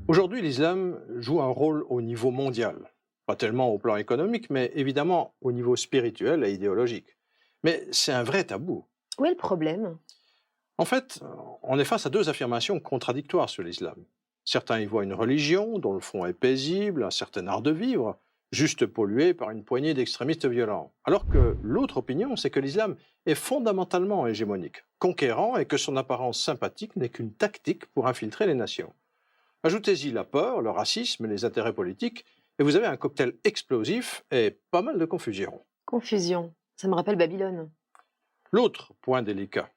Aujourd'hui, l'islam joue un rôle au niveau mondial. Pas tellement au plan économique, mais évidemment au niveau spirituel et idéologique. Mais c'est un vrai tabou. Où est le problème? En fait, on est face à deux affirmations contradictoires sur l'islam. Certains y voient une religion dont le fond est paisible, un certain art de vivre, juste pollué par une poignée d'extrémistes violents. Alors que l'autre opinion, c'est que l'islam est fondamentalement hégémonique, conquérant et que son apparence sympathique n'est qu'une tactique pour infiltrer les nations. Ajoutez-y la peur, le racisme et les intérêts politiques, et vous avez un cocktail explosif et pas mal de confusion. Confusion. Ça me rappelle Babylone. L'autre point délicat,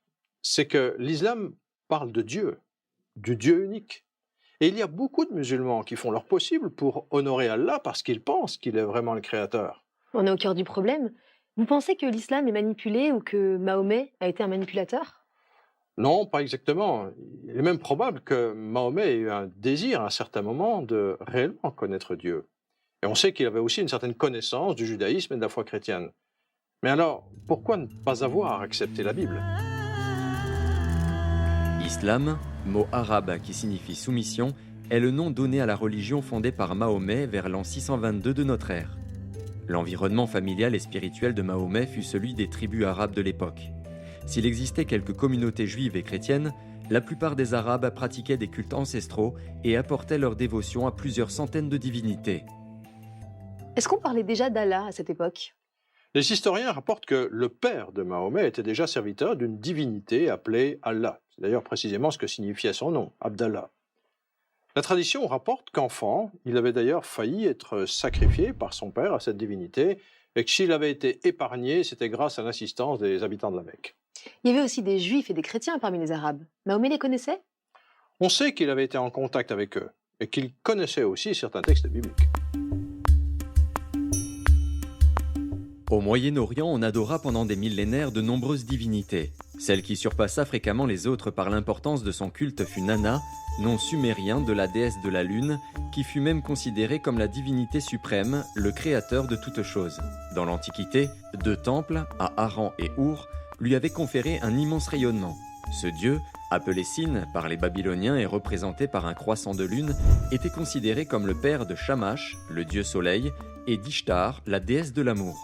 c'est que l'islam parle de Dieu, du Dieu unique. Et il y a beaucoup de musulmans qui font leur possible pour honorer Allah parce qu'ils pensent qu'il est vraiment le créateur. On est au cœur du problème. Vous pensez que l'islam est manipulé ou que Mahomet a été un manipulateur? Non, pas exactement. Il est même probable que Mahomet ait eu un désir à un certain moment de réellement connaître Dieu. Et on sait qu'il avait aussi une certaine connaissance du judaïsme et de la foi chrétienne. Mais alors, pourquoi ne pas avoir accepté la Bible? Islam, mot arabe qui signifie soumission, est le nom donné à la religion fondée par Mahomet vers l'an 622 de notre ère. L'environnement familial et spirituel de Mahomet fut celui des tribus arabes de l'époque. S'il existait quelques communautés juives et chrétiennes, la plupart des Arabes pratiquaient des cultes ancestraux et apportaient leur dévotion à plusieurs centaines de divinités. Est-ce qu'on parlait déjà d'Allah à cette époque? Les historiens rapportent que le père de Mahomet était déjà serviteur d'une divinité appelée Allah. C'est d'ailleurs précisément ce que signifiait son nom, Abdallah. La tradition rapporte qu'enfant, il avait d'ailleurs failli être sacrifié par son père à cette divinité et que s'il avait été épargné, c'était grâce à l'assistance des habitants de la Mecque. Il y avait aussi des juifs et des chrétiens parmi les Arabes. Mahomet les connaissait? On sait qu'il avait été en contact avec eux et qu'il connaissait aussi certains textes bibliques. Au Moyen-Orient, on adora pendant des millénaires de nombreuses divinités. Celle qui surpassa fréquemment les autres par l'importance de son culte fut Nana, nom sumérien de la déesse de la lune, qui fut même considérée comme la divinité suprême, le créateur de toutes choses. Dans l'Antiquité, deux temples, à Haran et Our, lui avaient conféré un immense rayonnement. Ce dieu, appelé Sin par les Babyloniens et représenté par un croissant de lune, était considéré comme le père de Shamash, le dieu soleil, et d'Ishtar, la déesse de l'amour.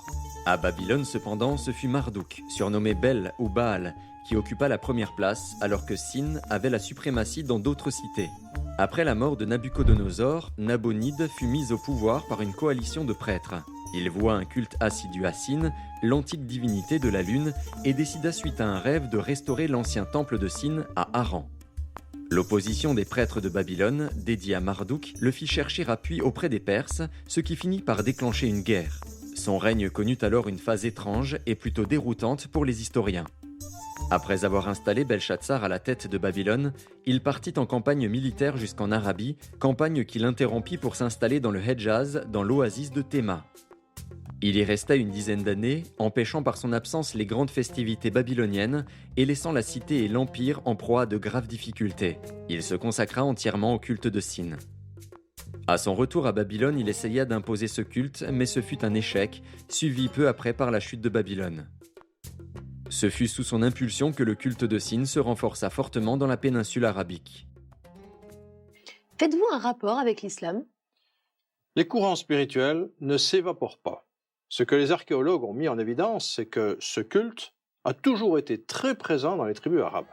À Babylone cependant, ce fut Marduk, surnommé Bel ou Baal, qui occupa la première place alors que Sin avait la suprématie dans d'autres cités. Après la mort de Nabuchodonosor, Nabonide fut mis au pouvoir par une coalition de prêtres. Il voua un culte assidu à Sin, l'antique divinité de la lune, et décida suite à un rêve de restaurer l'ancien temple de Sin à Haran. L'opposition des prêtres de Babylone, dédiée à Marduk, le fit chercher appui auprès des Perses, ce qui finit par déclencher une guerre. Son règne connut alors une phase étrange et plutôt déroutante pour les historiens. Après avoir installé Belshazzar à la tête de Babylone, il partit en campagne militaire jusqu'en Arabie, campagne qu'il interrompit pour s'installer dans le Hedjaz, dans l'oasis de Théma. Il y resta une dizaine d'années, empêchant par son absence les grandes festivités babyloniennes et laissant la cité et l'empire en proie à de graves difficultés. Il se consacra entièrement au culte de Sin. À son retour à Babylone, il essaya d'imposer ce culte, mais ce fut un échec, suivi peu après par la chute de Babylone. Ce fut sous son impulsion que le culte de Sin se renforça fortement dans la péninsule arabique. Faites-vous un rapport avec l'islam? Les courants spirituels ne s'évaporent pas. Ce que les archéologues ont mis en évidence, c'est que ce culte a toujours été très présent dans les tribus arabes.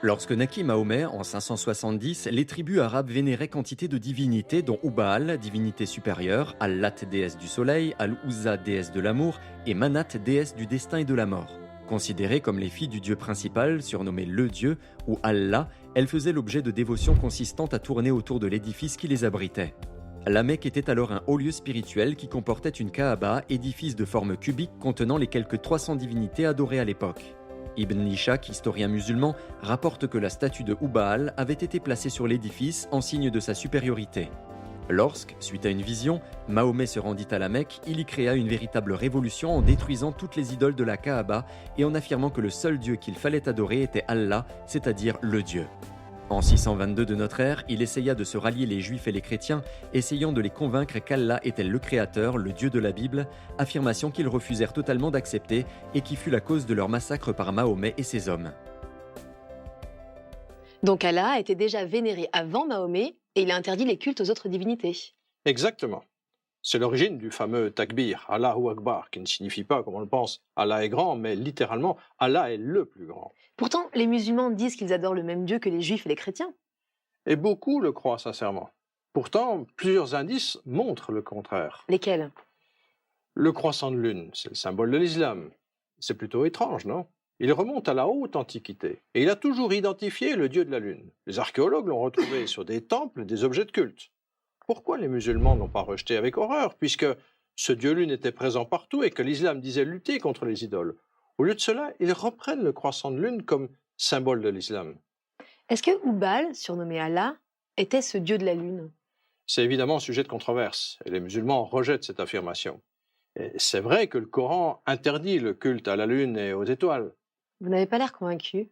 Lorsque naquit Mahomet en 570, les tribus arabes vénéraient quantité de divinités dont Ubal, divinité supérieure, Al-Lat, déesse du soleil, Al-Uzza, déesse de l'amour, et Manat, déesse du destin et de la mort. Considérées comme les filles du dieu principal, surnommé le dieu, ou Allah, elles faisaient l'objet de dévotions consistantes à tourner autour de l'édifice qui les abritait. La Mecque était alors un haut lieu spirituel qui comportait une Kaaba, édifice de forme cubique contenant les quelques 300 divinités adorées à l'époque. Ibn Ishaq, historien musulman, rapporte que la statue de Hubal avait été placée sur l'édifice en signe de sa supériorité. Lorsque, suite à une vision, Mahomet se rendit à la Mecque, il y créa une véritable révolution en détruisant toutes les idoles de la Kaaba et en affirmant que le seul Dieu qu'il fallait adorer était Allah, c'est-à-dire le Dieu. En 622 de notre ère, il essaya de se rallier les Juifs et les chrétiens, essayant de les convaincre qu'Allah était le Créateur, le Dieu de la Bible, affirmation qu'ils refusèrent totalement d'accepter et qui fut la cause de leur massacre par Mahomet et ses hommes. Donc Allah était déjà vénéré avant Mahomet et il a interdit les cultes aux autres divinités. Exactement. C'est l'origine du fameux takbir, Allahu Akbar, qui ne signifie pas, comme on le pense, Allah est grand, mais littéralement, Allah est le plus grand. Pourtant, les musulmans disent qu'ils adorent le même Dieu que les juifs et les chrétiens. Et beaucoup le croient sincèrement. Pourtant, plusieurs indices montrent le contraire. Lesquels? Le croissant de lune, c'est le symbole de l'islam. C'est plutôt étrange, non? Il remonte à la haute antiquité et il a toujours identifié le dieu de la lune. Les archéologues l'ont retrouvé sur des temples et des objets de culte. Pourquoi les musulmans n'ont pas rejeté avec horreur, puisque ce dieu lune était présent partout et que l'islam disait lutter contre les idoles? Au lieu de cela, ils reprennent le croissant de lune comme symbole de l'islam. Est-ce que Hubal, surnommé Allah, était ce dieu de la lune? C'est évidemment sujet de controverse, et les musulmans rejettent cette affirmation. Et c'est vrai que le Coran interdit le culte à la lune et aux étoiles. Vous n'avez pas l'air convaincu.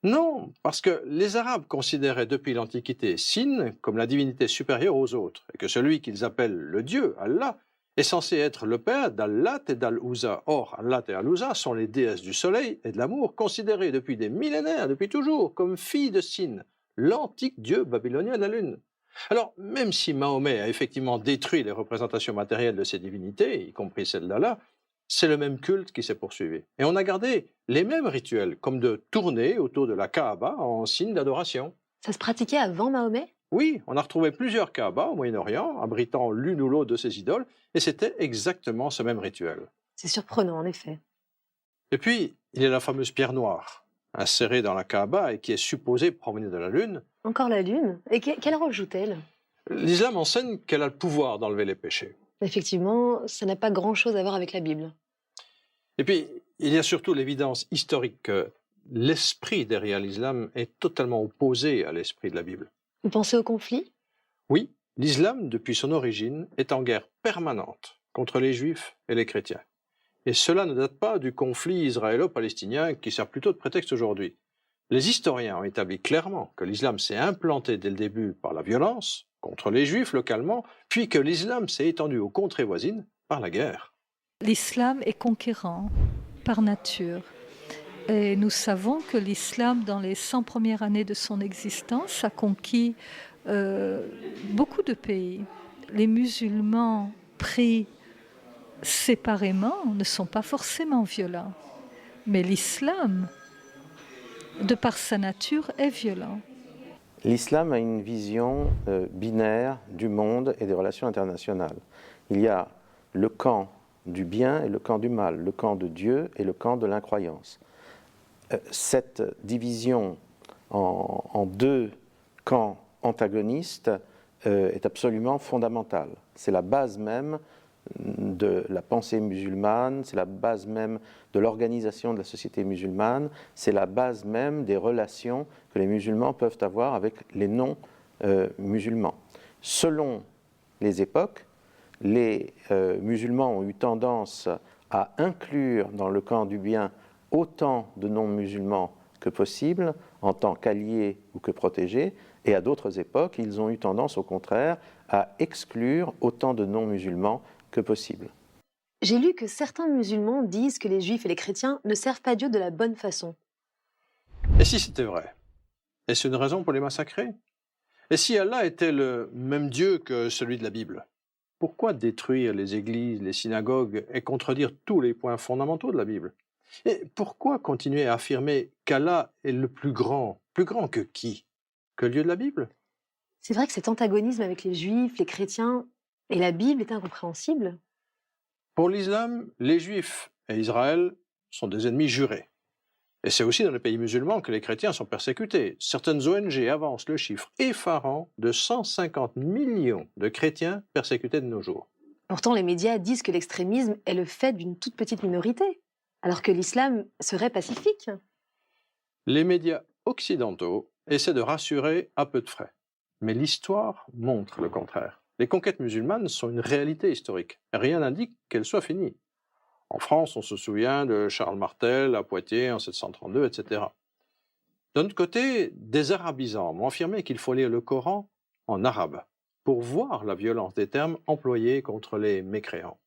Non, parce que les Arabes considéraient depuis l'Antiquité Sin comme la divinité supérieure aux autres, et que celui qu'ils appellent le Dieu, Allah, est censé être le père d'Allat et d'Al-Uzza. Or, Allat et Al-Uzza sont les déesses du soleil et de l'amour, considérées depuis des millénaires, depuis toujours, comme filles de Sin, l'antique dieu babylonien de la lune. Alors, même si Mahomet a effectivement détruit les représentations matérielles de ces divinités, y compris celle d'Allah, c'est le même culte qui s'est poursuivi. Et on a gardé les mêmes rituels, comme de tourner autour de la Kaaba en signe d'adoration. Ça se pratiquait avant Mahomet? Oui, on a retrouvé plusieurs Kaaba au Moyen-Orient, abritant l'une ou l'autre de ces idoles, et c'était exactement ce même rituel. C'est surprenant, en effet. Et puis, il y a la fameuse pierre noire, insérée dans la Kaaba et qui est supposée provenir de la Lune. Encore la lune? Et quel rôle joue-t-elle? L'islam enseigne qu'elle a le pouvoir d'enlever les péchés. Effectivement, ça n'a pas grand-chose à voir avec la Bible. Et puis, il y a surtout l'évidence historique que l'esprit derrière l'islam est totalement opposé à l'esprit de la Bible. Vous pensez au conflit? Oui, l'islam, depuis son origine, est en guerre permanente contre les juifs et les chrétiens. Et cela ne date pas du conflit israélo-palestinien qui sert plutôt de prétexte aujourd'hui. Les historiens ont établi clairement que l'islam s'est implanté dès le début par la violence contre les juifs localement, puis que l'islam s'est étendu aux contrées voisines par la guerre. L'islam est conquérant par nature. Et nous savons que l'islam, dans les 100 premières années de son existence, a conquis beaucoup de pays. Les musulmans pris séparément ne sont pas forcément violents. Mais l'islam, de par sa nature, est violent. L'islam a une vision binaire du monde et des relations internationales. Il y a le camp du bien et le camp du mal, le camp de Dieu et le camp de l'incroyance. Cette division en deux camps antagonistes est absolument fondamentale. C'est la base même de la pensée musulmane, c'est la base même de l'organisation de la société musulmane, c'est la base même des relations que les musulmans peuvent avoir avec les non-musulmans. Selon les époques, les musulmans ont eu tendance à inclure dans le camp du bien autant de non-musulmans que possible en tant qu'alliés ou que protégés, et à d'autres époques, ils ont eu tendance au contraire à exclure autant de non-musulmans que possible. J'ai lu que certains musulmans disent que les juifs et les chrétiens ne servent pas Dieu de la bonne façon. Et si c'était vrai? Est-ce une raison pour les massacrer? Et si Allah était le même Dieu que celui de la Bible? Pourquoi détruire les églises, les synagogues et contredire tous les points fondamentaux de la Bible? Et pourquoi continuer à affirmer qu'Allah est le plus grand que qui? Que le Dieu de la Bible? C'est vrai que cet antagonisme avec les juifs, les chrétiens et la Bible est incompréhensible. Pour l'islam, les juifs et Israël sont des ennemis jurés. Et c'est aussi dans les pays musulmans que les chrétiens sont persécutés. Certaines ONG avancent le chiffre effarant de 150 millions de chrétiens persécutés de nos jours. Pourtant, les médias disent que l'extrémisme est le fait d'une toute petite minorité, alors que l'islam serait pacifique. Les médias occidentaux essaient de rassurer à peu de frais. Mais l'histoire montre le contraire. Les conquêtes musulmanes sont une réalité historique. Rien n'indique qu'elles soient finies. En France, on se souvient de Charles Martel à Poitiers en 732, etc. D'un autre côté, des arabisants m'ont affirmé qu'il faut lire le Coran en arabe pour voir la violence des termes employés contre les mécréants.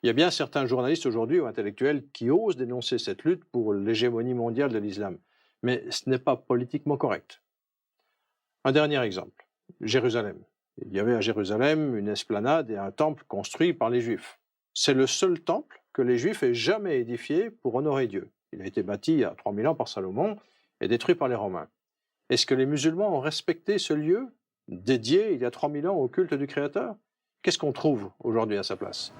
Il y a bien certains journalistes aujourd'hui ou intellectuels qui osent dénoncer cette lutte pour l'hégémonie mondiale de l'islam, mais ce n'est pas politiquement correct. Un dernier exemple, Jérusalem. Il y avait à Jérusalem une esplanade et un temple construits par les Juifs. C'est le seul temple que les Juifs aient jamais édifié pour honorer Dieu. Il a été bâti il y a 3000 ans par Salomon et détruit par les Romains. Est-ce que les musulmans ont respecté ce lieu, dédié il y a 3000 ans au culte du Créateur? Qu'est-ce qu'on trouve aujourd'hui à sa place?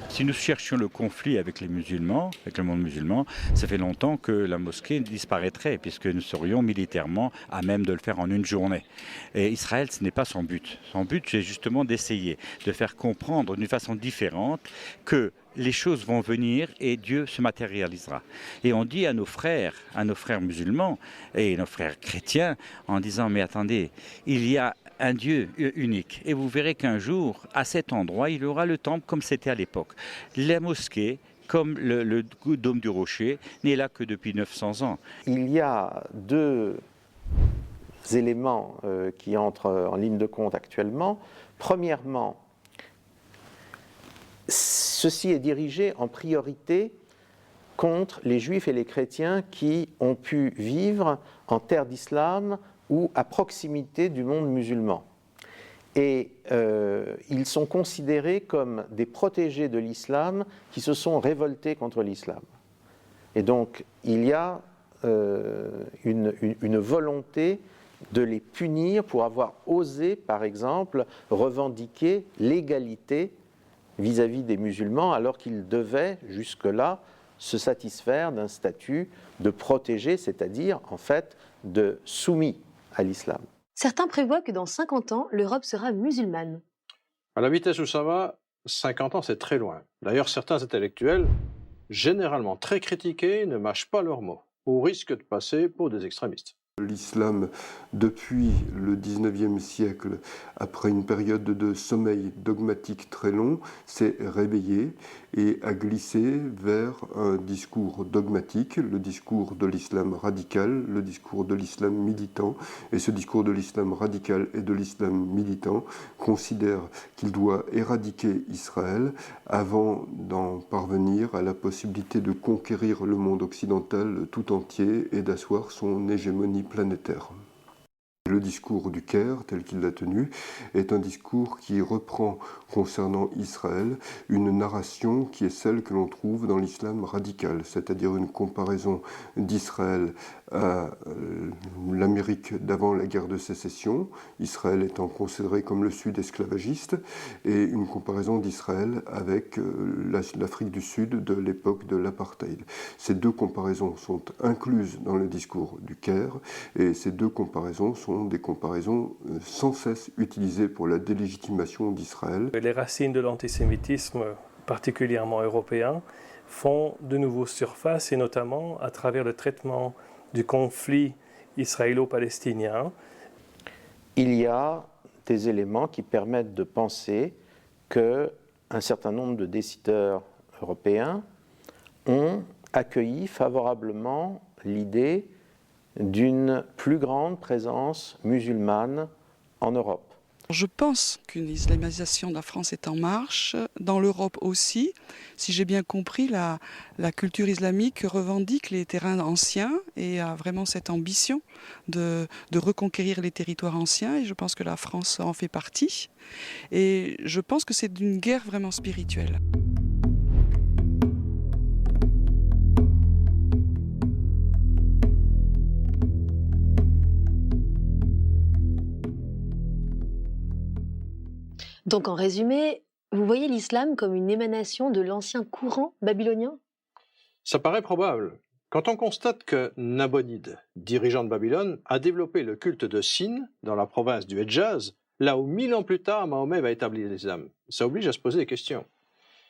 Si nous cherchions le conflit avec les musulmans, avec le monde musulman, ça fait longtemps que la mosquée disparaîtrait, puisque nous serions militairement à même de le faire en une journée. Et Israël, ce n'est pas son but. Son but, c'est justement d'essayer de faire comprendre d'une façon différente que les choses vont venir et Dieu se matérialisera. Et on dit à nos frères musulmans et nos frères chrétiens, en disant, mais attendez, il y a un Dieu unique. Et vous verrez qu'un jour, à cet endroit, il y aura le temple comme c'était à l'époque. La mosquée, comme le dôme du rocher, n'est là que depuis 900 ans. Il y a deux éléments qui entrent en ligne de compte actuellement. Premièrement, ceci est dirigé en priorité contre les juifs et les chrétiens qui ont pu vivre en terre d'islam ou à proximité du monde musulman. Et ils sont considérés comme des protégés de l'islam qui se sont révoltés contre l'islam. Et donc il y a une volonté de les punir pour avoir osé, par exemple, revendiquer l'égalité vis-à-vis des musulmans, alors qu'ils devaient jusque-là se satisfaire d'un statut de protégé, c'est-à-dire en fait de soumis à l'islam. Certains prévoient que dans 50 ans, l'Europe sera musulmane. À la vitesse où ça va, 50 ans c'est très loin. D'ailleurs, certains intellectuels, généralement très critiqués, ne mâchent pas leurs mots, au risque de passer pour des extrémistes. L'islam, depuis le XIXe siècle, après une période de sommeil dogmatique très long, s'est réveillé et a glissé vers un discours dogmatique, le discours de l'islam radical, le discours de l'islam militant. Et ce discours de l'islam radical et de l'islam militant considère qu'il doit éradiquer Israël avant d'en parvenir à la possibilité de conquérir le monde occidental tout entier et d'asseoir son hégémonie planétaire. Le discours du Caire, tel qu'il l'a tenu, est un discours qui reprend, concernant Israël, une narration qui est celle que l'on trouve dans l'islam radical, c'est-à-dire une comparaison d'Israël à l'Amérique d'avant la guerre de sécession, Israël étant considéré comme le Sud esclavagiste, et une comparaison d'Israël avec l'Afrique du Sud de l'époque de l'apartheid. Ces deux comparaisons sont incluses dans le discours du Caire, et ces deux comparaisons sont des comparaisons sans cesse utilisées pour la délégitimation d'Israël. Les racines de l'antisémitisme, particulièrement européen, font de nouveau surface, et notamment à travers le traitement du conflit israélo-palestinien. Il y a des éléments qui permettent de penser qu'un certain nombre de décideurs européens ont accueilli favorablement l'idée d'une plus grande présence musulmane en Europe. Je pense qu'une islamisation de la France est en marche, dans l'Europe aussi. Si j'ai bien compris, la culture islamique revendique les terrains anciens et a vraiment cette ambition de reconquérir les territoires anciens, et je pense que la France en fait partie. Et je pense que c'est une guerre vraiment spirituelle. Donc en résumé, vous voyez l'islam comme une émanation de l'ancien courant babylonien? Ça paraît probable. Quand on constate que Nabonide, dirigeant de Babylone, a développé le culte de Sin dans la province du Hedjaz, là où 1000 ans plus tard, Mahomet va établir l'islam, ça oblige à se poser des questions.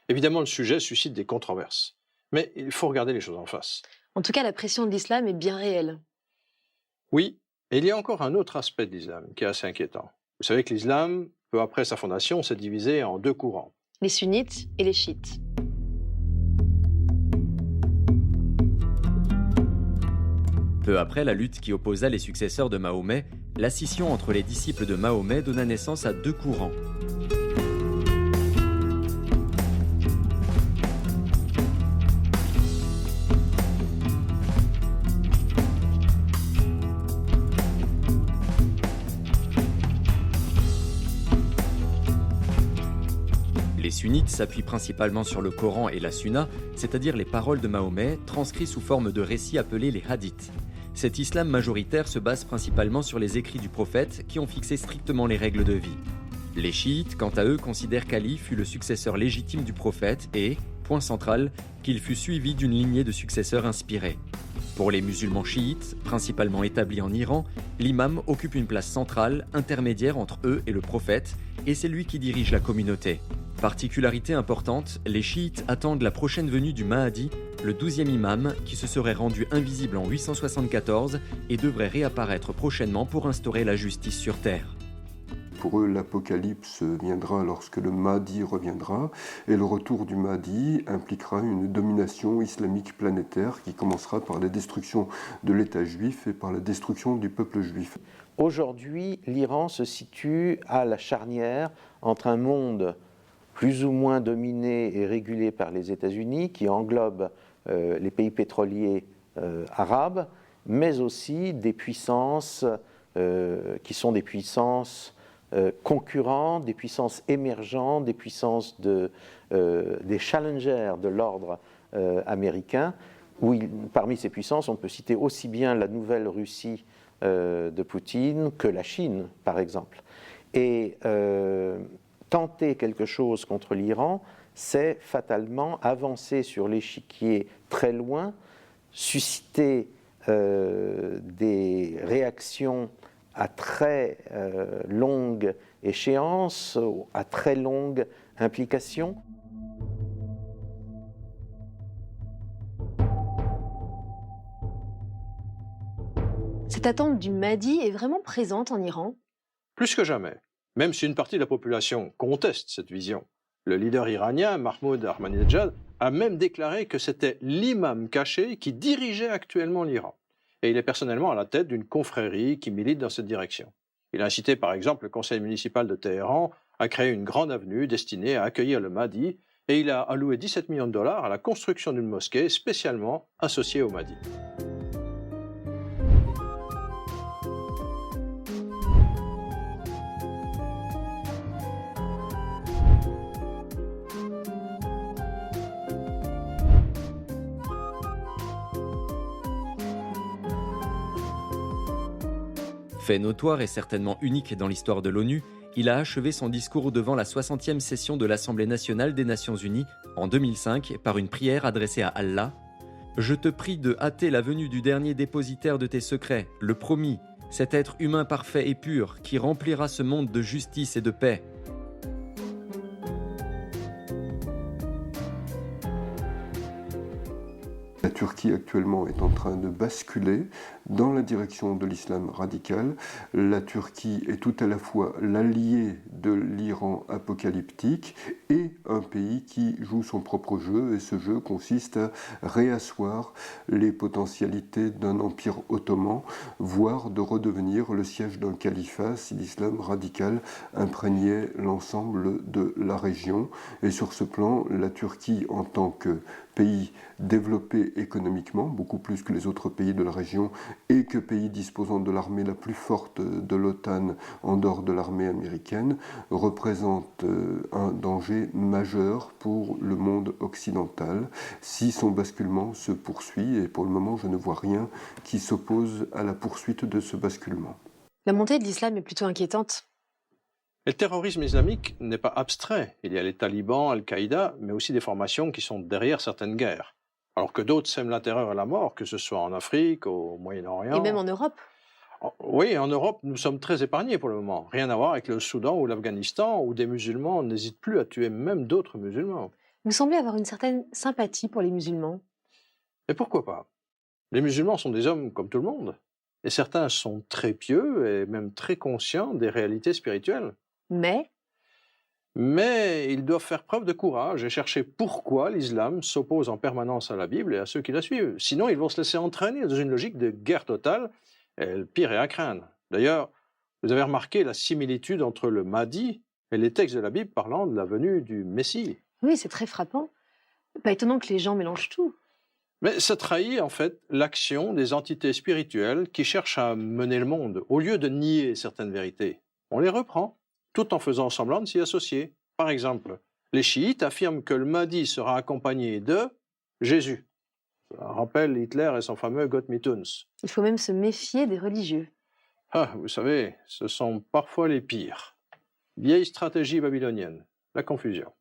Évidemment, le sujet suscite des controverses. Mais il faut regarder les choses en face. En tout cas, la pression de l'islam est bien réelle. Oui, et il y a encore un autre aspect de l'islam qui est assez inquiétant. Vous savez que l'islam, peu après sa fondation, s'est divisé en deux courants. Les sunnites et les chiites. Peu après la lutte qui opposa les successeurs de Mahomet, la scission entre les disciples de Mahomet donna naissance à deux courants. Les sunnites s'appuient principalement sur le Coran et la Sunna, c'est-à-dire les paroles de Mahomet, transcrits sous forme de récits appelés les hadiths. Cet islam majoritaire se base principalement sur les écrits du prophète qui ont fixé strictement les règles de vie. Les chiites, quant à eux, considèrent qu'Ali fut le successeur légitime du prophète et, point central, qu'il fut suivi d'une lignée de successeurs inspirés. Pour les musulmans chiites, principalement établis en Iran, l'imam occupe une place centrale, intermédiaire entre eux et le prophète, et c'est lui qui dirige la communauté. Particularité importante, les chiites attendent la prochaine venue du Mahdi, le 12e imam, qui se serait rendu invisible en 874 et devrait réapparaître prochainement pour instaurer la justice sur terre. Pour eux, l'apocalypse viendra lorsque le Mahdi reviendra, et le retour du Mahdi impliquera une domination islamique planétaire qui commencera par la destruction de l'État juif et par la destruction du peuple juif. Aujourd'hui, l'Iran se situe à la charnière entre un monde plus ou moins dominé et régulé par les États-Unis, qui englobe les pays pétroliers arabes, mais aussi des puissances qui sont des puissances concurrentes, des puissances émergentes, des puissances des challengers de l'ordre américain, où parmi ces puissances, on peut citer aussi bien la nouvelle Russie de Poutine que la Chine, par exemple. Et tenter quelque chose contre l'Iran, c'est fatalement avancer sur l'échiquier très loin, susciter des réactions à très longue échéance, à très longue implication. Cette attente du Mahdi est vraiment présente en Iran? Plus que jamais, même si une partie de la population conteste cette vision. Le leader iranien, Mahmoud Ahmadinejad, a même déclaré que c'était l'imam caché qui dirigeait actuellement l'Iran. Et il est personnellement à la tête d'une confrérie qui milite dans cette direction. Il a incité par exemple le conseil municipal de Téhéran à créer une grande avenue destinée à accueillir le Mahdi, et il a alloué 17 millions de dollars à la construction d'une mosquée spécialement associée au Mahdi. Fait notoire et certainement unique dans l'histoire de l'ONU, il a achevé son discours devant la 60e session de l'Assemblée nationale des Nations unies en 2005 par une prière adressée à Allah. « Je te prie de hâter la venue du dernier dépositaire de tes secrets, le promis, cet être humain parfait et pur qui remplira ce monde de justice et de paix. » La Turquie actuellement est en train de basculer dans la direction de l'islam radical. La Turquie est tout à la fois l'allié de l'Iran apocalyptique et un pays qui joue son propre jeu, et ce jeu consiste à réasseoir les potentialités d'un empire ottoman, voire de redevenir le siège d'un califat si l'islam radical imprégnait l'ensemble de la région. Et sur ce plan, la Turquie, en tant que pays développé économiquement, beaucoup plus que les autres pays de la région, et que pays disposant de l'armée la plus forte de l'OTAN en dehors de l'armée américaine, représente un danger majeur pour le monde occidental si son basculement se poursuit, et pour le moment je ne vois rien qui s'oppose à la poursuite de ce basculement. La montée de l'islam est plutôt inquiétante. Et le terrorisme islamique n'est pas abstrait. Il y a les talibans, Al-Qaïda, mais aussi des formations qui sont derrière certaines guerres. Alors que d'autres sèment la terreur et la mort, que ce soit en Afrique, au Moyen-Orient. Et même en Europe. Oui, en Europe, nous sommes très épargnés pour le moment. Rien à voir avec le Soudan ou l'Afghanistan, où des musulmans n'hésitent plus à tuer même d'autres musulmans. Vous semblez avoir une certaine sympathie pour les musulmans. Et pourquoi pas? Les musulmans sont des hommes comme tout le monde. Et certains sont très pieux et même très conscients des réalités spirituelles. Mais ils doivent faire preuve de courage et chercher pourquoi l'islam s'oppose en permanence à la Bible et à ceux qui la suivent. Sinon, ils vont se laisser entraîner dans une logique de guerre totale, et le pire est à craindre. D'ailleurs, vous avez remarqué la similitude entre le Mahdi et les textes de la Bible parlant de la venue du Messie. oui, c'est très frappant. Pas étonnant que les gens mélangent tout. Mais ça trahit en fait l'action des entités spirituelles qui cherchent à mener le monde. Au lieu de nier certaines vérités, on les reprend, tout en faisant semblant de s'y associer. Par exemple, les chiites affirment que le Mahdi sera accompagné de Jésus. Ça rappelle Hitler et son fameux Gott mit uns. Il faut même se méfier des religieux. Ah, vous savez, ce sont parfois les pires. Vieille stratégie babylonienne, la confusion.